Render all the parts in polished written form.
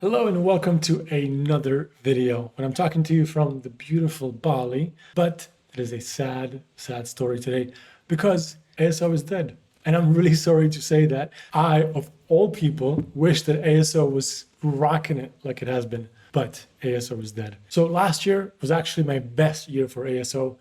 Hello and welcome to another video. When I'm talking to you from the beautiful Bali, but it is a sad, sad story today because ASO is dead. And I'm really sorry to say that. I, of all people, wish that ASO was rocking it like it has been, but ASO is dead. So last year was actually my best year for ASO.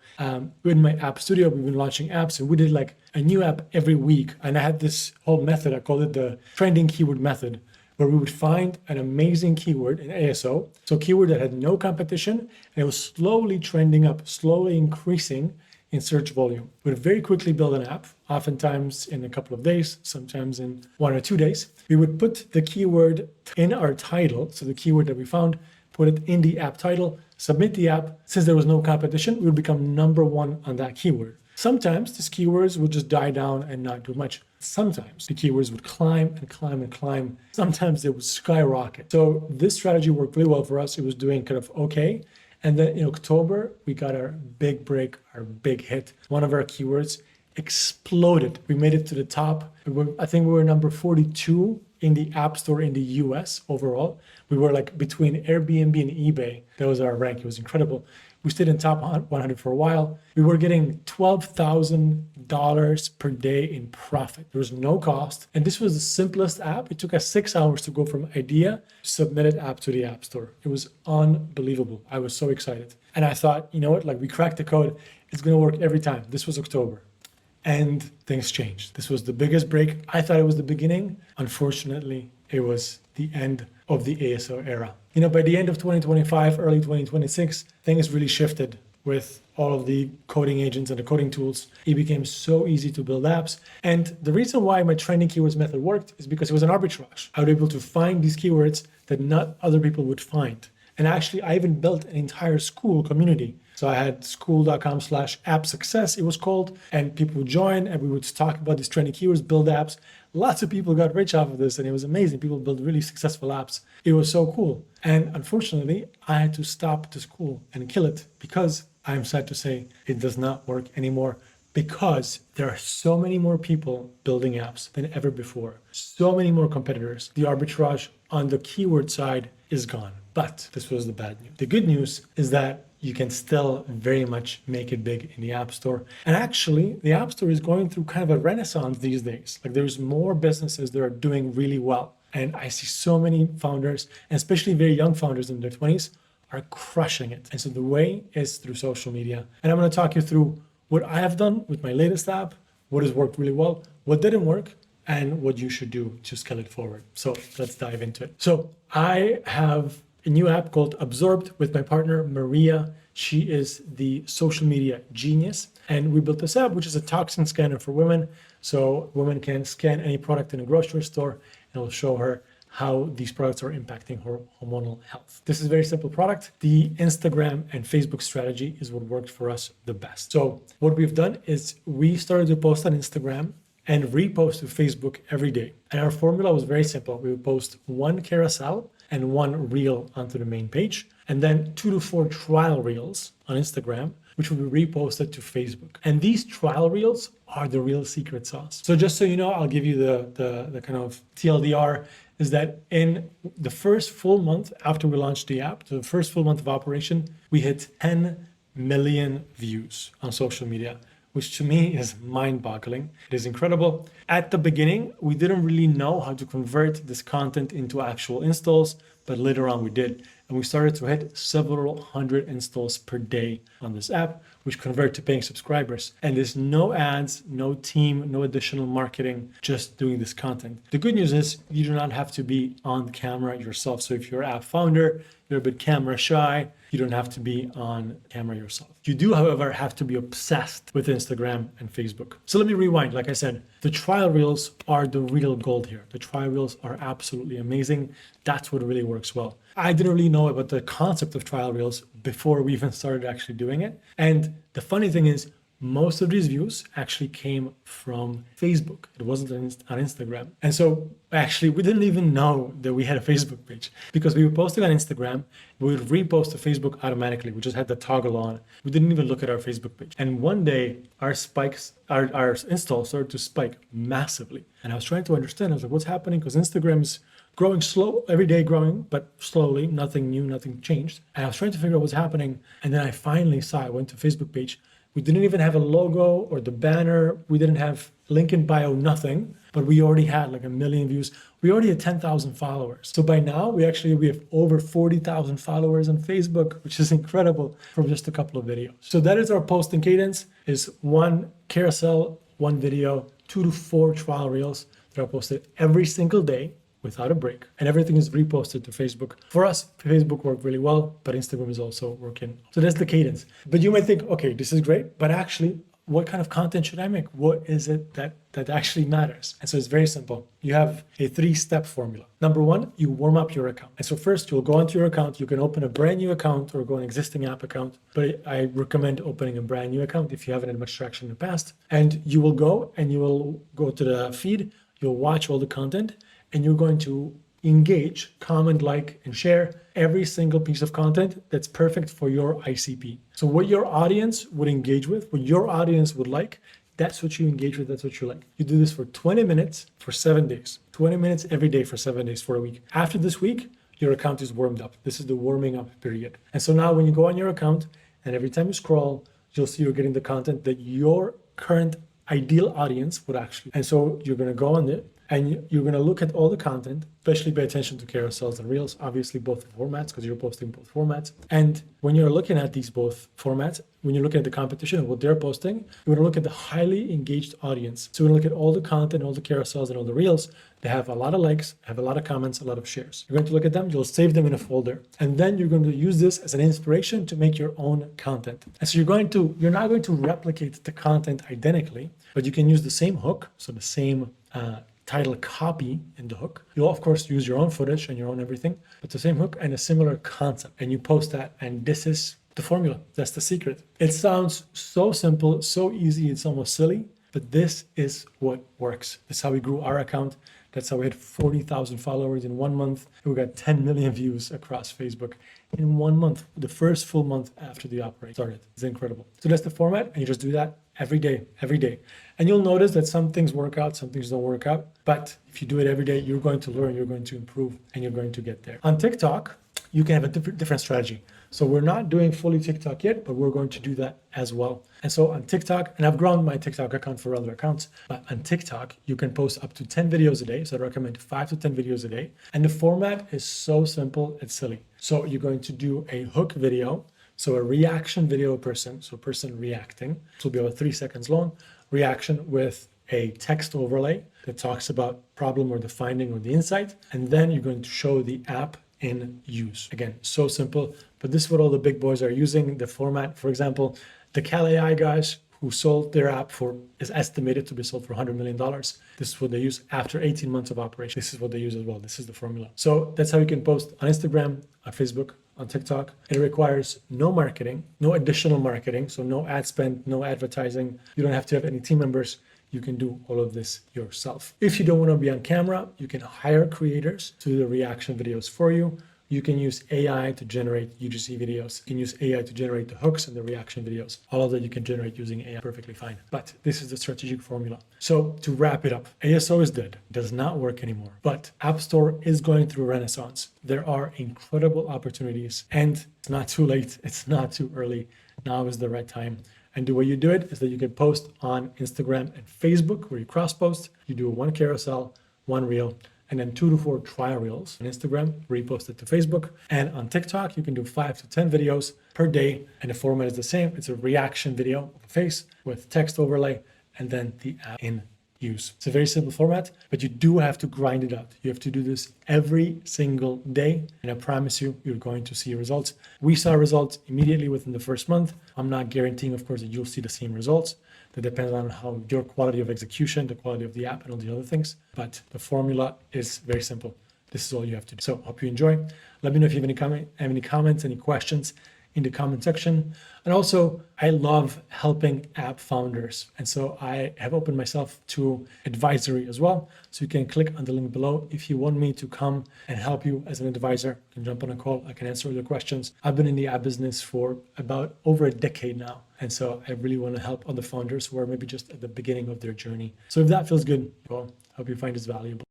In my app studio, we've been launching apps and we did like a new app every week. And I had this whole method, I called it the trending keyword method, where we would find an amazing keyword in ASO, so keyword that had no competition, and it was slowly trending up, slowly increasing in search volume. We would very quickly build an app, oftentimes in a couple of days, sometimes in 1 or 2 days. We would put the keyword in our title, so the keyword that we found, put it in the app title, submit the app. Since there was no competition, we would become number one on that keyword. Sometimes these keywords would just die down and not do much. Sometimes the keywords would climb and climb and climb. Sometimes they would skyrocket. So this strategy worked really well for us. It was doing kind of okay. And then in October, we got our big break, our big hit. One of our keywords exploded. We made it to the top. I think we were number 42 in the App Store in the US overall. We were like between Airbnb and eBay. That was our rank. It was incredible. We stayed in top 100 for a while. We were getting $12,000 per day in profit. There was no cost. And this was the simplest app. It took us 6 hours to go from idea to submitted app to the App Store. It was unbelievable. I was so excited. And I thought, you know what, like we cracked the code. It's going to work every time. This was October. And things changed. This was the biggest break. I thought it was the beginning. Unfortunately, it was the end of the ASO era. You know, by the end of 2025, early 2026, things really shifted with all of the coding agents and the coding tools. It became so easy to build apps. And the reason why my trending keywords method worked is because it was an arbitrage. I was able to find these keywords that not other people would find. And actually, I even built an entire school community. So I had school.com/app success, it was called, and people would join and we would talk about these trending keywords, build apps. Lots of people got rich off of this and it was amazing. People built really successful apps. It was so cool. And unfortunately, I had to stop the school and kill it because I'm sad to say it does not work anymore because there are so many more people building apps than ever before. So many more competitors. The arbitrage on the keyword side is gone. But this was the bad news. The good news is that you can still very much make it big in the App Store. And actually, the App Store is going through kind of a renaissance these days. Like there's more businesses that are doing really well. And I see so many founders, and especially very young founders in their 20s, are crushing it. And so the way is through social media. And I'm going to talk you through what I have done with my latest app, what has worked really well, what didn't work, and what you should do to scale it forward. So let's dive into it. So I have a new app called Absorbed with my partner, Maria. She is the social media genius. And we built this app, which is a toxin scanner for women. So women can scan any product in a grocery store and it'll show her how these products are impacting her hormonal health. This is a very simple product. The Instagram and Facebook strategy is what worked for us the best. So what we've done is we started to post on Instagram and repost to Facebook every day. And our formula was very simple. We would post one carousel and one reel onto the main page, and then 2 to 4 trial reels on Instagram, which will be reposted to Facebook. And these trial reels are the real secret sauce. So just so you know, I'll give you the kind of TLDR, is that in the first full month after we launched the app, the first full month of operation, we hit 10 million views on social media, which to me is mind-boggling. It is incredible. At the beginning, we didn't really know how to convert this content into actual installs, but later on we did. And we started to hit several hundred installs per day on this app, which convert to paying subscribers. And there's no ads, no team, no additional marketing, just doing this content. The good news is you do not have to be on camera yourself. So if you're an app founder, you're a bit camera shy, you don't have to be on camera yourself. You do, however, have to be obsessed with Instagram and Facebook. So let me rewind. Like I said, the trial reels are the real gold here. The trial reels are absolutely amazing. That's what really works well. I didn't really know about the concept of trial reels before we even started actually doing it. And the funny thing is, most of these views actually came from Facebook. It wasn't on Instagram. And so actually we didn't even know that we had a Facebook page because we were posting on Instagram. We would repost to Facebook automatically. We just had the toggle on. We didn't even look at our Facebook page. And one day our installs started to spike massively. And I was trying to understand, I was like, what's happening? Because Instagram is growing slow, every day growing, but slowly, nothing new, nothing changed. And I was trying to figure out what's happening. And then I finally saw, I went to Facebook page. We didn't even have a logo or the banner. We didn't have link in bio, nothing, but we already had like 1 million views. We already had 10,000 followers. So by now we have over 40,000 followers on Facebook, which is incredible from just a couple of videos. So that is our posting cadence, is 1 carousel, 1 video, 2 to 4 trial reels that are posted every single day without a break. And everything is reposted to Facebook. For us, Facebook worked really well, but Instagram is also working. So that's the cadence. But you might think, okay, this is great, but actually, what kind of content should I make? What is it that actually matters? And so it's very simple. You have a 3-step formula. Number 1, you warm up your account. And so first you'll go onto your account. You can open a brand new account or go an existing app account, but I recommend opening a brand new account if you haven't had much traction in the past. And you will go to the feed, you'll watch all the content, and you're going to engage, comment, like, and share every single piece of content that's perfect for your ICP. So what your audience would engage with, what your audience would like, that's what you engage with, that's what you like. You do this for 20 minutes for 7 days, 20 minutes every day for 7 days for a week. After this week, your account is warmed up. This is the warming up period. And so now when you go on your account and every time you scroll, you'll see you're getting the content that your current ideal audience would actually. And so you're going to go on it, and you're going to look at all the content, especially pay attention to carousels and reels, obviously both formats, because you're posting both formats. And when you're looking at these both formats, when you're looking at the competition and what they're posting, you're going to look at the highly engaged audience. So you're going to look at all the content, all the carousels and all the reels that have a lot of likes, have a lot of comments, a lot of shares. You're going to look at them, you'll save them in a folder. And then you're going to use this as an inspiration to make your own content. And so you're not going to replicate the content identically, but you can use the same hook, so the same title copy in the hook. You'll of course use your own footage and your own everything, but the same hook and a similar concept. And you post that, and this is the formula. That's the secret. It sounds so simple, so easy, it's almost silly, but this is what works. This is how we grew our account. That's how we had 40,000 followers in 1 month. And we got 10 million views across Facebook in 1 month, the first full month after the operation started. It's incredible. So that's the format, and you just do that every day. And you'll notice that some things work out, some things don't work out. But if you do it every day, you're going to learn, you're going to improve, and you're going to get there. On TikTok, you can have a different strategy. So we're not doing fully TikTok yet, but we're going to do that as well. And so on TikTok, and I've grown my TikTok account for other accounts, but on TikTok, you can post up to 10 videos a day. So I recommend 5 to 10 videos a day. And the format is so simple, it's silly. So you're going to do a hook video. So a reaction video person, so a person reacting, this will be about 3 seconds long, reaction with a text overlay that talks about problem or the finding or the insight. And then you're going to show the app in use. Again, so simple, but this is what all the big boys are using. The format, for example, the Cal AI guys who sold their app is estimated to be sold for $100 million. This is what they use after 18 months of operation. This is what they use as well. This is the formula. So that's how you can post on Instagram, on Facebook, on TikTok. It requires no marketing, no additional marketing. So no ad spend, no advertising. You don't have to have any team members. You can do all of this yourself. If you don't want to be on camera, you can hire creators to do the reaction videos for you. You can use AI to generate UGC videos. You can use AI to generate the hooks and the reaction videos. All of that you can generate using AI perfectly fine. But this is the strategic formula. So to wrap it up, ASO is dead, does not work anymore. But App Store is going through a renaissance. There are incredible opportunities, and it's not too late. It's not too early. Now is the right time. And the way you do it is that you can post on Instagram and Facebook, where you cross post. You do 1 carousel, 1 reel, and then 2 to 4 trial reels on Instagram, repost it to Facebook. And on TikTok, you can do 5 to 10 videos per day. And the format is the same. It's a reaction video of a face with text overlay and then the app in use. It's a very simple format, but you do have to grind it out. You have to do this every single day. And I promise you, you're going to see results. We saw results immediately within the first month. I'm not guaranteeing, of course, that you'll see the same results. That depends on how your quality of execution, the quality of the app, and all the other things. But the formula is very simple. This is all you have to do. So hope you enjoy. Let me know if you have any comments, any questions in the comment section. And also, I love helping app founders. And so I have opened myself to advisory as well. So you can click on the link below. If you want me to come and help you as an advisor, you can jump on a call. I can answer all your questions. I've been in the app business for about over a decade now. And so I really want to help other founders who are maybe just at the beginning of their journey. So if that feels good, well, I hope you find this valuable.